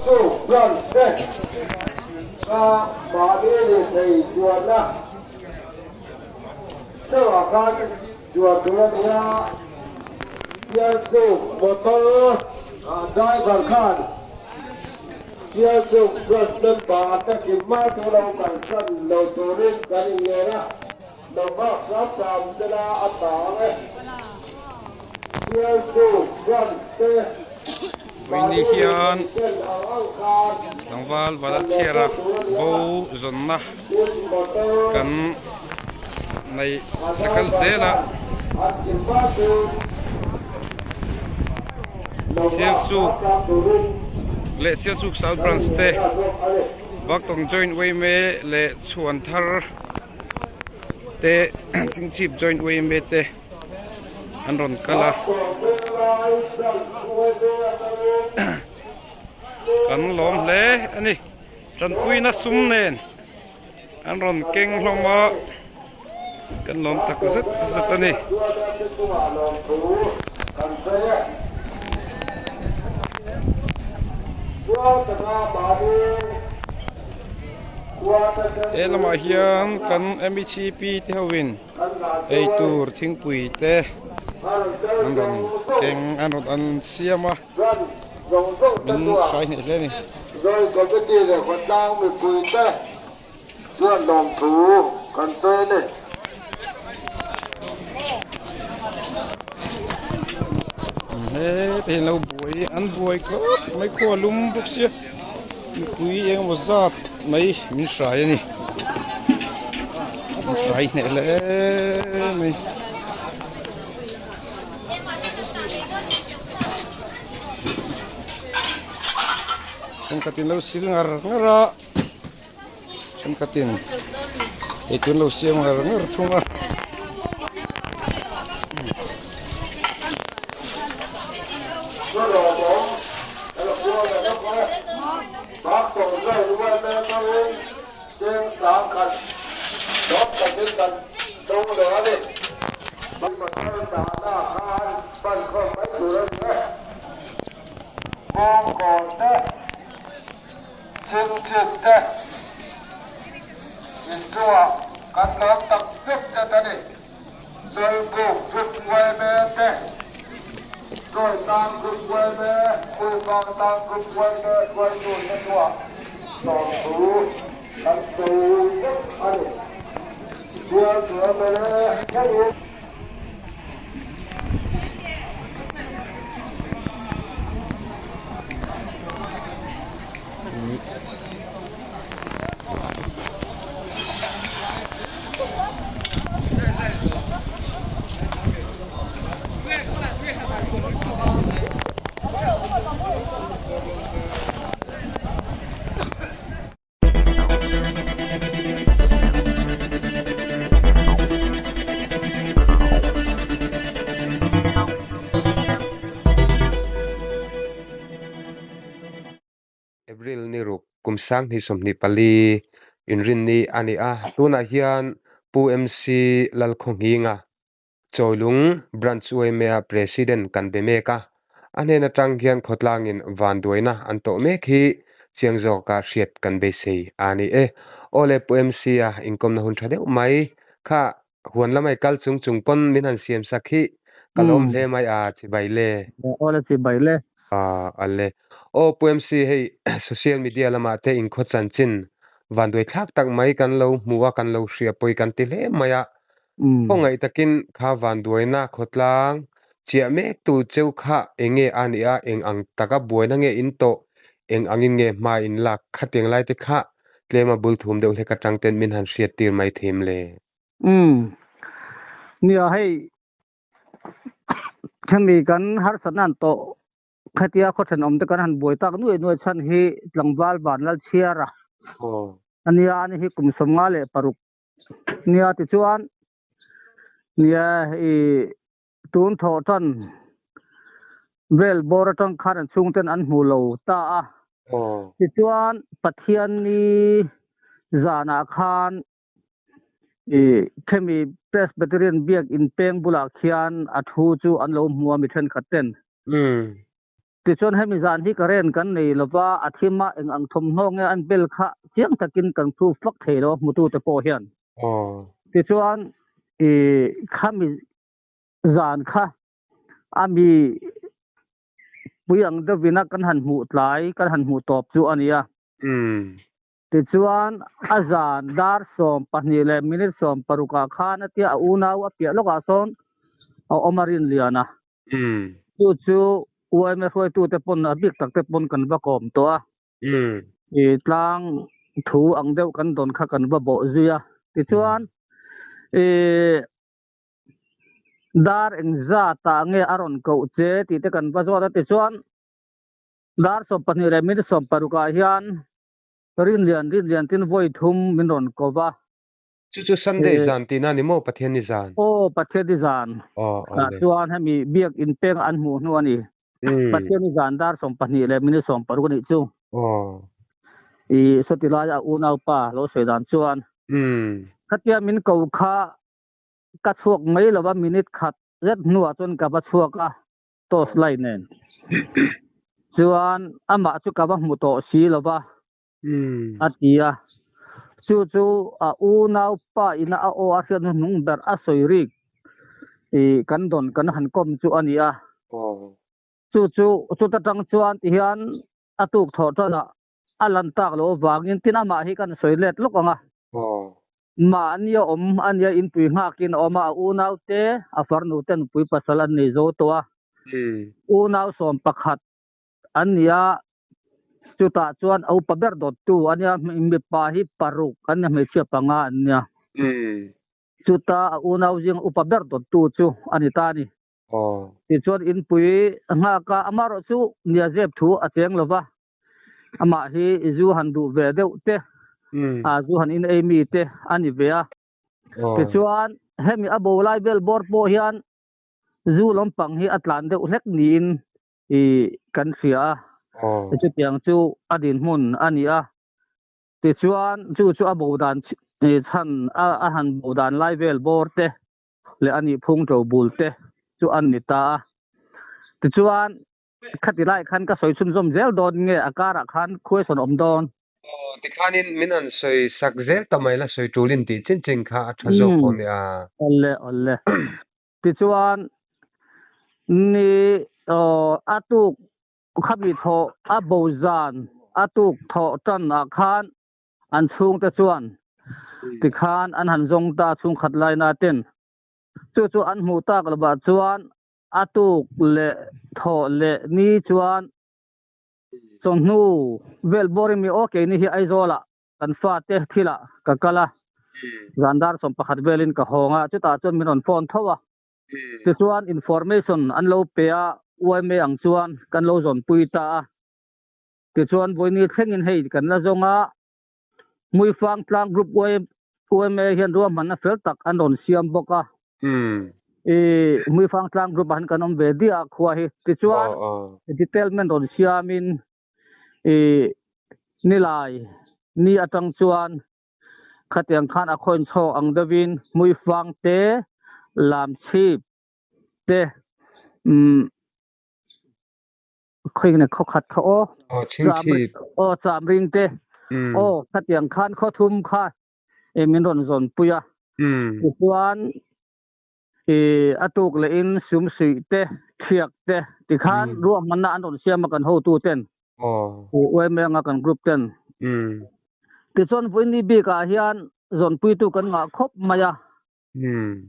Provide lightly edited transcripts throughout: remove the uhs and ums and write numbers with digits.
su plan thế và bà đi thì chuột đó tức là cái chuột của nhà chia su motor trái còn khác chia su gần đến bà ta chỉ mang theo đầu cảnh sân đầu tổ lên cái gì đó đầu bác sát sàm cho là ăn táo đấy chia su gần thế Winnie hian langwal Valencia bo zonna kan nei nakal zela Sialsu le Sialsu South Branch te Vaktong Joint Way me le chuan thar te Chingchip Joint Way me te anron kala kan lom le ani tran pui na sum nen an ron keng hloma kan lom tak zat zat ani elama hian kan MECP te hawin ei tur thingpui te an ron keng an ron an siama mình sai này lên này rồi có cái gì để còn đang bị quỳ thế chưa đồng thủ cần tê này thế lâu buổi ăn buổi có mấy khoa lum bốc xia quý em một giọt mấy mình sai này lên này katin lo sil ngar ngara katin itu lo sil ngar ngar thunga Thế nhìn chua cắt lớp tập tiếp cho ta đi rồi buộc cực quay về thế rồi tăng cực quay về mùi vàng tăng cực quay về quay đuổi cho chua tổng thủ tăng thủ tiếp anh chua chua về đây April ni ruk kumsang ni somni pali inrin ni ani a tuna hian pu MC lalkhong hinga choilung branch mea president kan be meka anena tang hian khotlangin van doina anto me khi chiangzo ka hriat kan be sei ani e ole pu MC a inkom na hun thade mai kha huan lamai kal chung chung pon min han siam sakhi kalom le mai a chibaile ole chibaile alle o PMC hey social media lama te in kho chanchin vandoi thak tak mai kan lo muwa kan lo hria poi kan ti le maya ko ngai takin kha vandoi na khotlang chia me tu cheu kha enge ania eng ang taka boina nge in to eng angin nge ma in lak khateng lai te kha tlema bul thum deuh le ka tangten min han hriat tir mai them le nia hey thami kan har sanan to khatia khothan om te kan han boi tak nuai chan hi tlangwal ban lal chiara ania ani hi kum somnga le paruk nia ti chuan nia hi tun tho tan vel boratong khan chung ten an hmu lo ta a ti chuan pathian ni zana khan khemi presbyterian biak in peng bulak khian athu chu an lo hmuwa mi then khaten ติชวนให้มีจานที่กระเรนกันในหรือว่าอาทิมาเองอังทมห้องเงอันเบลค่ะเจียงตะกินกันทูฟักเทโลมุตูตะโพเฮียนอ๋อติชวนข้ามีจานค่ะอามีปุยังเดวินักกันหันหูหลายกันหันหูตอบจูอันนี้ติชวนอาจารย์ดาร์สอมปนิเลมินิสอมปรุกาขานที่อาอูนาวเปียโลกาซอนเอาอมารินเลียนะจู่อวยไม่ค่อยตู้แต่ปนบิกตักแต่ปนกันประกอบตัวตลางถูอังเดียวกันโดนขักันว่าบ่เสียติชวนดาร์เอ็งซาตาเงอารอนเกาเจติแต่กันประสวัติชวนดาร์สอมปนิเลมินิสอมปรุกาเฮียนรินเลียนตินไว้ทุ่มมินรอนกว่าจู่ซันเดย์จานตีน่านิโมประเทศนิจานประเทศนิจานชวนให้มีเบียกอินเปงอันหมู่นวนี่ประเทศนิจานดาร์สอมปนิเลมินิสอมปรุกานิจูสติลายาอูนาวป่าโลเสดานชวนขัดยามินเกาข้ากระชวกไม่หรือว่ามินิทขัดเล็ดหนัวจนกับกระชวกโตสไลเนนชวนอามาจุกับมุโตสีหรือว่าอาทิยาจู่อูนาวป่าอินาโออาเซียนนุ่งเบอร์อาศัยริกกันดอนกันหันกลมจู่อันนี้จู่ตัดจังชวนที่ฮันอาตุกถอดละอัลันตากโลวางยินที่น่ามาให้กันสวยเล็ดลูกอ่ะมาอันนี้อันนี้อินปุยหักินออกมาอูนาวเตะอาฟาร์นูเตนปุยปัสลันนิโซตัวอูนาวสมประคัดอันนี้จุดชวนเอาปะเบิร์ดตัวอันนี้มีปาฮิปารุกอันนี้ไม่เชื่อปังอันนี้จุดอูนาวจิงอุปเบิร์ดตัวจูอันนี้ตานี่ที่ชวนอินปุยหักอามารุจูเนี่ยเจ็บถูอาเจียงหรือว่าอามาฮีจูฮันดูเวเดอุเตจูฮันอินเอมีเตอันนี้เวียที่ชวนให้มีอโบไลเบลบอร์โปฮิอันจูลำปังฮีอัตแลนเดอุเล็กนีนกันเสียจุดอย่างจู่อดีตมุนอันนี้ติดชวนจู่อโบดานฉันหันโบดานไลเวลบอร์เตและอันนี้พุ่งโจบุลเตจู่อันนี้ตาติดชวนขัดไล่ขันก็สวยชุ่มชมเซลโดนเงี้ยอาการขันคุยสนอมโดนติขันินมินันสวยสักเซลทำไมล่ะสวยจูลินติจริงๆค่ะทัศน์คนเนี่ยอัลเล่ติดชวนนี่อาตุกขับมีทออาโบจานอาตุกทอจันอาคารอันสูงแต่ชวนติคานอันหันจงตาสูงขัดไล่นาเต้นจู่อันหูตากระบาดชวนอาตุกเละทอเละนี่ชวนจงนูเวลบริมีโอเคนี่ไอโซละกันฟาเตทีละกักละรันดาร์สมปขัดเวลินกะฮงจุดตาจนมีนนฟอนทว่าชวนอินฟอร์เมชันอันโลเปียอวยไม่อังชวนกันโลจนปุยตาชวนวันนี้เข่งอินให้กันละจงมุยฟังกลางกรุ๊ปอวยไม่เห็นรวมมันนะเฟลตักอันโดนเสียมบกมุยฟังกลางกรุ๊ปหันกันอมเบดีอาควายชวนดีเทลเมนต์โดนเสียมินนี่ลายนี่อัตังชวนขัดยังขันอคอนโชอังเดวินมุยฟังเตลามชีพเตคุยกันเขาขัดเขาสามริงเตขัดยังขันเขาทุ่มค่ะมินรอนซอนปุยส่วนอตุกเลอินสุมสีเตเทียกเตติขันรวมมันน่าอันโดนเสียมากันหูตู้เต้นไว้เมืองกันกรุ๊ปเต้นติส่วนวันนี้บีกาเฮียนซอนปุยตู้กันงาครบมายา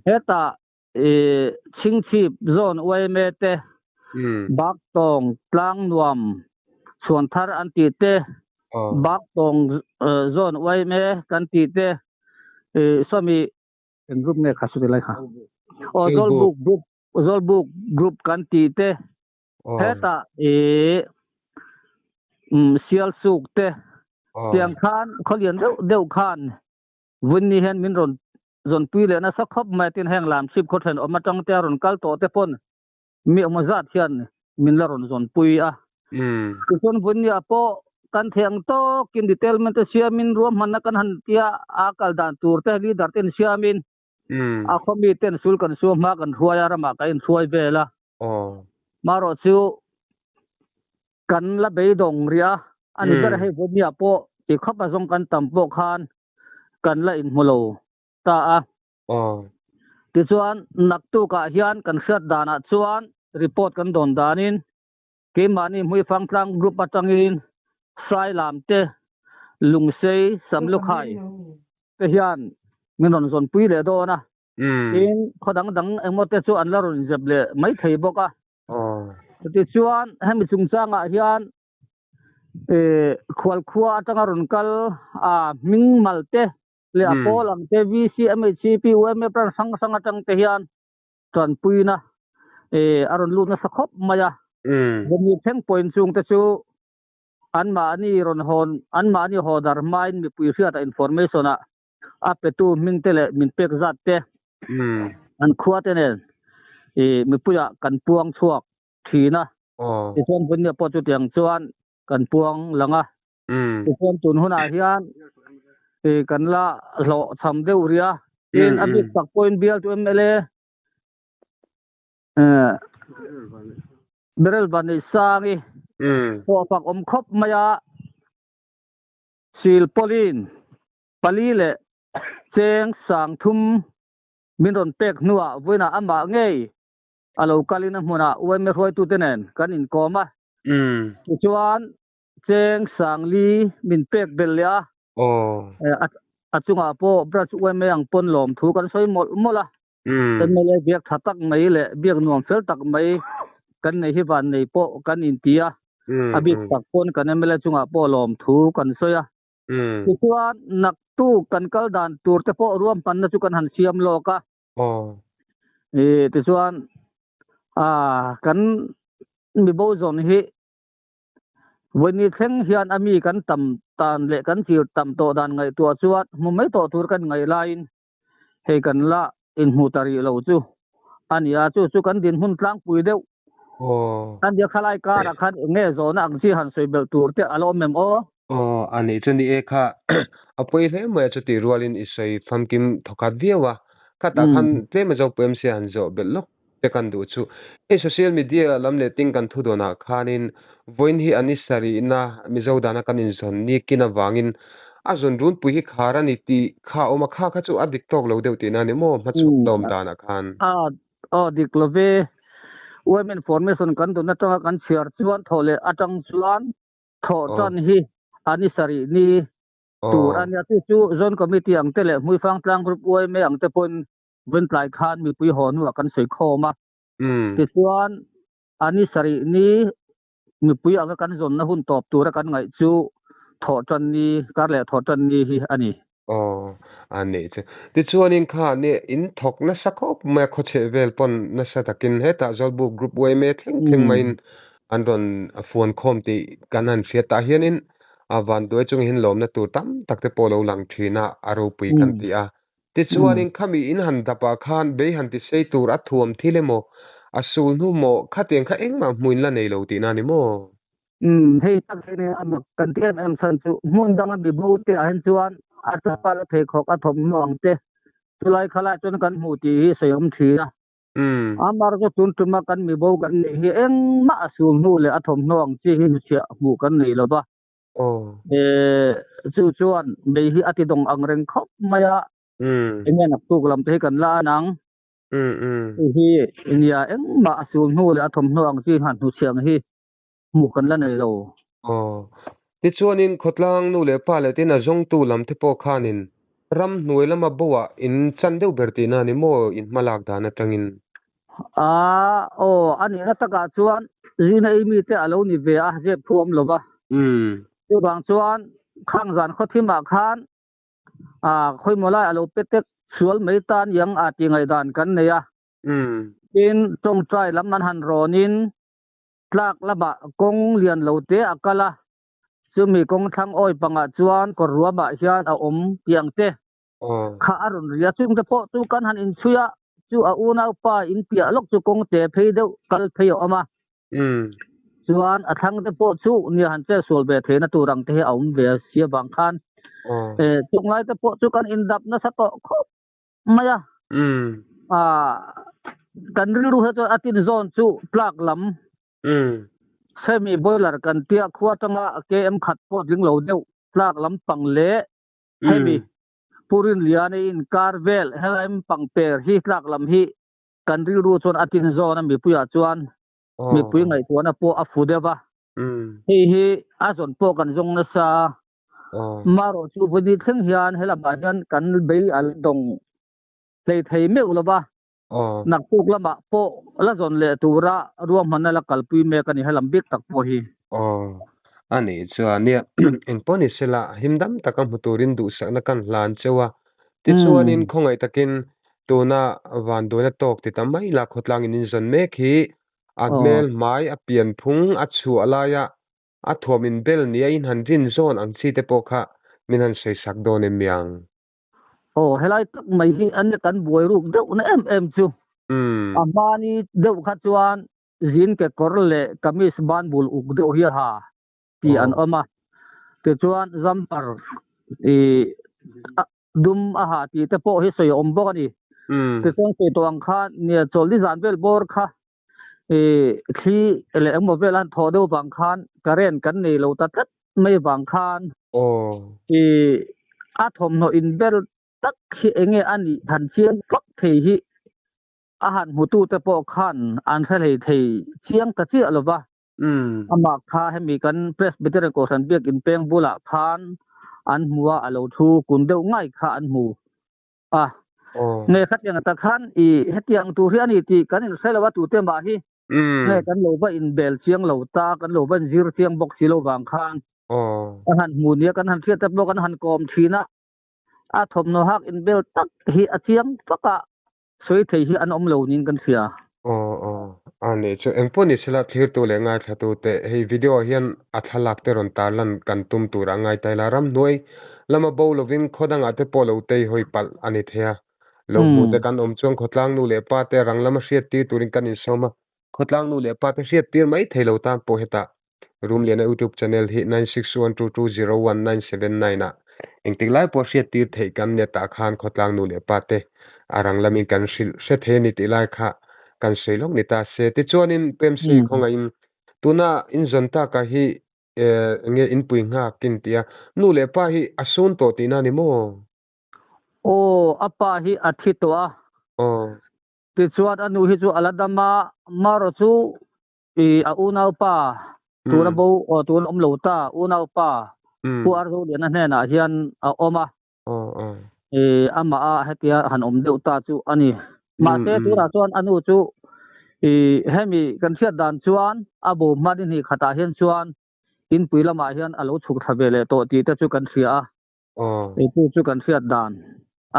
เฮตาชิงชีพโซนไว้เมเตบักตองกลางนวมส่วนทาร์อันตีเตบักตองโซนไว้เมกันตีเตสามีเป็นกรุ๊ปเนี่ยขัดสุดเลยค่ะโซลบุกกรุ๊ปกันตีเตเฮตาเซียลสุกเตเตียงคานเขาเรียนเดียวคานวันนี้เห็นมินรอนจนปีเลยนะสักครบไม่ตินแห่งลามสิบคนเห็นออกมาจังเตอรอนกัลโตเตปนมีออกมาจัดเชียนมินลารอนจนปุยคือส่วนวันนี้พอกันเถียงโตกินดีเทลมันจะเชียมินรวมมันนักหันเตียอากัลดันตูร์เตลีดาร์เตนเชียมินคอมมีเตนสุลกันชัวมากันชัวยารามากันชัวยเวล่ามารอซิว กันละเบยดงเรียอันนี้ก็ให้ผมเนี่ยโปติขับมาส่งกันต่ำโปคานกันละอินโมโลตาอ๋อติส่วนนักตู้กะเฮียนกันเสียดานะส่วนรีพอร์ตกันโดนดานินเกมมานี่มุยฟังทางกรุ๊ปปัตตังอินสายลามเตลุงเซยสำลุกไข่เฮียนมีนนส่วนปุยเลยโดนะอินขดังดังเอ็มอเตส่วนละรุนจับเลยไม่เทบกะอ๋อติส่วนให้มีสุงสังอ่ะเฮียนขวัญขวาจังรุนกัลมิงมัลเตle apol ang tvc mhcp um pran sang atang te hian tran pui na aron lu na sakhop maya gemi theng point chung te chu anma ani ron hon anma ani hodar main mi pui ria ta information a apetu ming te le min pek zat te an khua te nen mi puya kan puang chuak thina ti chon bun ne po chu tiang chuan kan puang langa ti chon tun huna hianกันละหล่อทำเดี๋ยวเรียเป็นอภิสักพอยน์เบียร์ตัวเอ็มเอลเบรลบันในสางีพอฝักอมคบมายาซิลปอลินปาลีเล่เจงสังทุมมินรอนเป็กนัวเวน่าอัมบะเงยอาลูกาลินะมัวน่ะเวไม่รวยตุเตนันกันอินคอมาชวนเจงสังลีมินเป็กเบลเลียอาจุงอาโปบรัชเวไม่ยังปนหลอมถูกันซอยหมดละเป็นไม่เลยเบียกถัดตักไม่เลยเบียกหน่วงเฟลตักไม่กันในฮิบันในโปกันอินเดียอาบิกตักปนกันไม่เลยจุงอาโปหลอมถูกันซอยคือว่านักตู้กันกัลดันตัวแต่โปรวมปันนัจุกันหันเสียมโลกะแต่ส่วนกันมีโบจอนฮีวันนี้เช่นเฮียนอามีกันต่ำตานเละกันจิวต่ำโตดานไงตัวชวดมุมไม่โตตัวกันไงไลน์ให้กันละอินหูตารีเราจูอันนี้จูกันดินหุ่นกลางปุยเดียวอันเดียวขลายการคันเงี้ยโซนอังซีหันสวยเบลตัวเตะอารมณ์เมมอันนี้จนนี่ค่ะเอาไปเลยเมื่อจะตีรัวลินอิสัยฟังกิมทกัดเดียววะคัดคันเต็มจะเพิ่มเสียงจะเบลล็อกเกันดูชูโซเชียลมีเดียลำเล่ติ้งกันทุดนะคานินวันที่อันนี้สารีนะมิจาวดานะกันอินส่วนนี้กินวางินอาจจะรุ่นปุยขารานิตีข้าออกมาข้าจูอัดดิกตอกเราเดียวตีนั่นนี่มั่วมาชุบดอมดานะคันดิกลเวเวมอินฟอร์เมชันกันตัวนั้นต้องกันเชียร์ชวนทอเลอาจังชวนทอจันฮีอันนี้สารีนี่ตัวอันนี้ที่จูโซนคอมมิตี้อังเตเลมุยฟังกลางกรุ๊ปเวไม่อังเตปนเว้นปลายคานมีปุยหอนัวกันสวยคอมาที่ส่วนอันนี้สารีนี้มีปุยอังกันจนนะหุ่นตอบตัวกันไงจูถอดจันนี้การเล่ถอดจันนี้อันนี้อันนี้จ้ะที่ส่วนอินข้าเนี่ยอินทอกนัสก็ไม่เข้าใจเวลปนนัสตะกินเหตุจอลบุกรุ๊ปเวไม่ทิ้งไม่อันโดนฟอนคอมที่กันนั่นเสียตาเฮียนินวันด้วยจงเห็นลมนะตัวตั้มตักแต่พอเราหลังทีน่ะอารมณ์ปุยกันที่ที่ส่วนอินข้ามีอินหันดับขานเบยหันที่เซตูรัดทวมที่เลโมอาสูลนูโมข้าเตียงข้าเองมามุนละในเราตีนั่นนี่โมให้ตั้งใจเนี่ยอันกันเทียมสันจุมุนดังบิบูเตอันจวนอาจจะปาลเพคอกอัฐมมองเตจุลัยขลาจนกันหูตีเสียมทีนะมาร์ก็ตุนตุมากันมีบูกันนี่เองมาสูลนูเลยอัฐมมองที่เสียหูกันนี่แล้วปะจู่จวนเบยอติดงอังเริงคบมายาเงี้ยนักตุกลำเทกันลานังที่เนี่ยเอ็งมาสูงหูเลยอาทมห่วงที่หันหูเชียงที่หมู่กันแล้วในเราที่ชวนอินขดลางนู่เลยป้าเลยที่น่าจงตูลำที่พอขานินรำหน่วยละมาบัวอินจันเดียวเบอร์ตีนานี่โมอินมาลากดานะจังอินอันนี้นักการชวนจีนมีแต่อาลูนี่เวียเจ็บพวมหรือเปล่าที่บางชวนข้างสันเขาที่มาขานค่อยมาไล่อาลูเป็ดเต็กสวนไม่ตานยังอาจยังไงดานกันเนี่ยเป็นตรงใจลำมันหันรอนินกลากละบะกงเลียนเหลาเตะกะละซึ่งมีกงทั้งอ้อยปังอาจวนก็รัวบะเชียนเอาเตียงเตะข้าอรุณเรียซึ่งจะพอจูกันหันอินชุยะจูอานาป้าอินเปียลกจูกงเตะเพย์เดียวกัลเพย์ออกมาชวนทั้งจะพอจูเนี่ยหันเจ้าส่วนเบเทนตัวรังเตะเอาเบียเสียบางคันจงไรจะพอจูกันอินดับนะสักก็ครบไม่อะกันรู้เหตุอาทิตย์โซนจูปลากลำ semi boiler kan tia khuwa tanga KM khat po ding lo deuh tlak lampang le hemi purin liane in carvel helaim pangper hi tlak lam hi kan ri ru chon atin zona mi puya chuan mi pui ngai tuana po a fu dewa hi azon po kan zong na sa maro chu vuni theng hian hela ba hian kan bei al dong lei thei me ulaba nak puk lama po la zon le tura ruam manala kalpui me kan helam bik tak po hi ani chuania engponi sela himdam takam huturin du sakna kan hlan chewa ti chuanin khongai takin tuna van doina tok ti tamai la khotlang in zon me khi amel mai a pian phung a chu alaya a thomin bel ni a in hanrin zon ang chi te pokha minan sei sak don emiang helai tak mai hi an kan buai ruk deuh na em chu amani deuh kha chuan zin ke korle kamis ban bul uk deuh hi ha ti an oma te chuan zampar e dum a ha ti te po hi soi om bok ani te chuan se tawang kha nia chol di zan vel bor kha khi ele eng mo velan tho deuh bang khan karen kan nei lo ta tat mai bang khan a thom no in bel tak khi enge ani than chiang fak thei hi a han hu tu te po khan an thalei thei chiang ta chi alova ama kha hemi kan presbyterian ko san biak in peng bula khan an huwa alo thu kun deuh ngai kha an hu nge khat yang ta khan I hetiang tu hi ani ti kan in selawa tu te ma hi nge kan lo ba in bel chiang lo ta kan lo ban zir chiang bok si lo wang khan han mu nia kan han thiat bo kan han kom thina a thom no hak in bel tak hi a chiang paka soi thei hi an om lo nin kan sia ani chu engponi sela thlir tu le ngai thatu te hei video hian athalak te ron tarlan kan tum tur angai tailaram noi lama bo lovin khodanga te polo te hoi pal ani thea lo mu te kan om chuang khotlang nu le pa te ranglama hriat ti turin kan in soma khotlang nu le pa te hriat tir mai theilo ta po heta room le na YouTube channel hi 9612201979 na engtik lai po hriat tir thei kan ne ta khan khotlang nu le pa te aranglamin kan hril hre the ni ti lai kha kan seilok ni ta se ti chuanin pemsi khonga in tuna in zonta ka hi nge in pui nga kin tia nu le pa hi asun to ti na ni mo apa hi athitwa ti chuan anu hi chu aladama maro chu a unau pa tuna bo tun om lo ta unau pa pu arzo le na hne na hian a oma ama a hetia han om deuh ta chu ani ma te tu ra chuan anu chu hemi kan thiat dan chuan abo manin hi khata hian chuan in puilama hian alo chhuk thavele to ti te chu kan thria tu chu kan thiat dan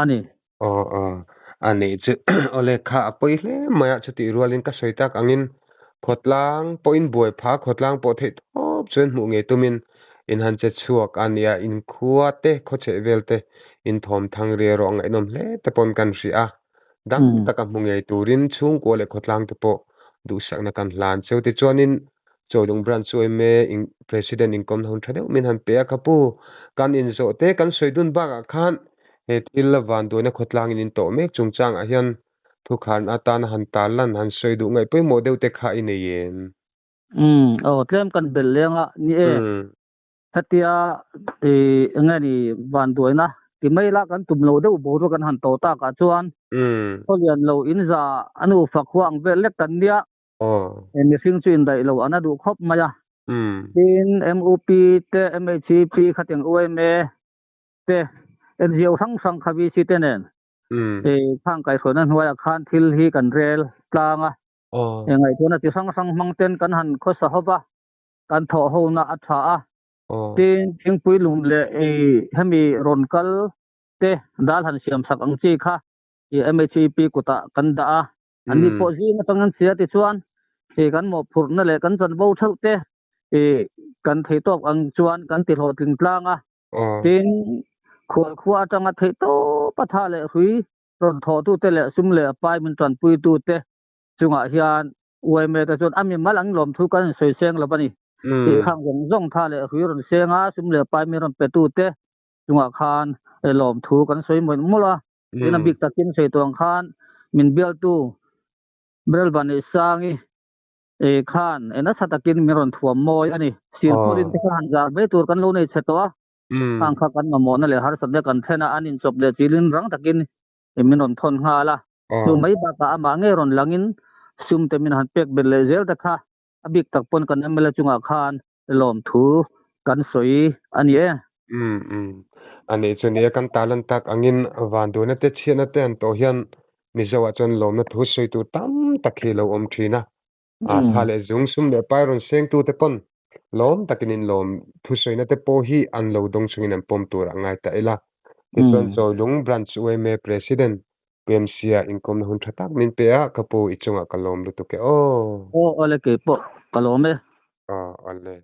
ani ani chu ole kha poi hle maya chati rualin ka soitak angin khotlang point boy pha khotlang po the top chen mu nge tumin in han che chuak ania in khuwa te khoche velte in thom thang re rong enom hle te pon kan ria dang taka munge turin chung ko le khotlang te po du sakna kan hlan cheu ti chuanin chodung branch oi me in president in kom hon thadeu min han pe kapu kan in zo te kan soidun ba khan he til van do na khotlang in to mek chungchang a hian thu khan atan han talan han soidu ngai poi model te kha in yen tlem kan bel lenga ni hatia ngani van do na ti mai la kan tum lo deuh bo ro kan han to ta ka chuan holian lo in za anu fakhuang vel lek tan nia en sing chu in dai lo ana du khop maya tin MOP te MHP khateng OMA te NGO sang khawi si te nen phang kai khonan huwa khan thil hi kan rel tlanga engai tuna ti sang mangten kan han kho sa hoba kan tho ho na atha a tin thing pui lum le hemi ronkal te dal han siam sak ang chi kha MHP kuta kan da a ani po ji na tangan sia ti chuan kan mo phur na le kan chan bo thau te kan thei tok ang chuan kan ti ho ting tlanga tin khol khuwa atanga thei to patha le hui ron tho tu te le sum le pai min tran pui tu te chunga hian uai me ta chon ami malang lom thu kan soi seng lo bani khang zong tha le hui ron senga sum le pai mi ron pe tu te chunga khan lom thu kan soi mon mula ina big takin sei tong khan min bial tu brel bani sangi ข้านนะสัตกินมีรอนถ่วมมอยอันนี้สิลพูดินที่ข้านจากไม่ตัวกันรู้ในเชตัวทางขับกันมาหมดนั่นแหละหาสัตกันเทนะอันนี้จบเลยจีลินรังตะกินมีรอนทนหาละคือไม่บากอามาเงรอนหลังอินซุ่มเตมินหันเป็กเบลเลเซลตะค่ะบิกตักปนกันนั่นเมลจุงอาคารลมถูกันสวยอันนี้อันนี้ส่วนนี้กันตาลันตักอังินวันดูนั่นเตเชียนนั่นเตนโตเฮียนมิจาวจนลมนั่นทุสวยตัวตั้มตะคีเราทีนะพาเลจุงซุ่มเดปายรอนเซงตัวเตปนลมตะกินินลมทุสวยนั่นเตโพฮีอันเราดงซุงินปมตัวร่างไงแต่เอล่ะที่ส่วนโซลุงบรันช์เวเมประธานเปมเซียอินคอมหุ่นทักมินเปียกปูอิจงอักลมลุตุเกอะไรเก็บปะกะลมอันเลย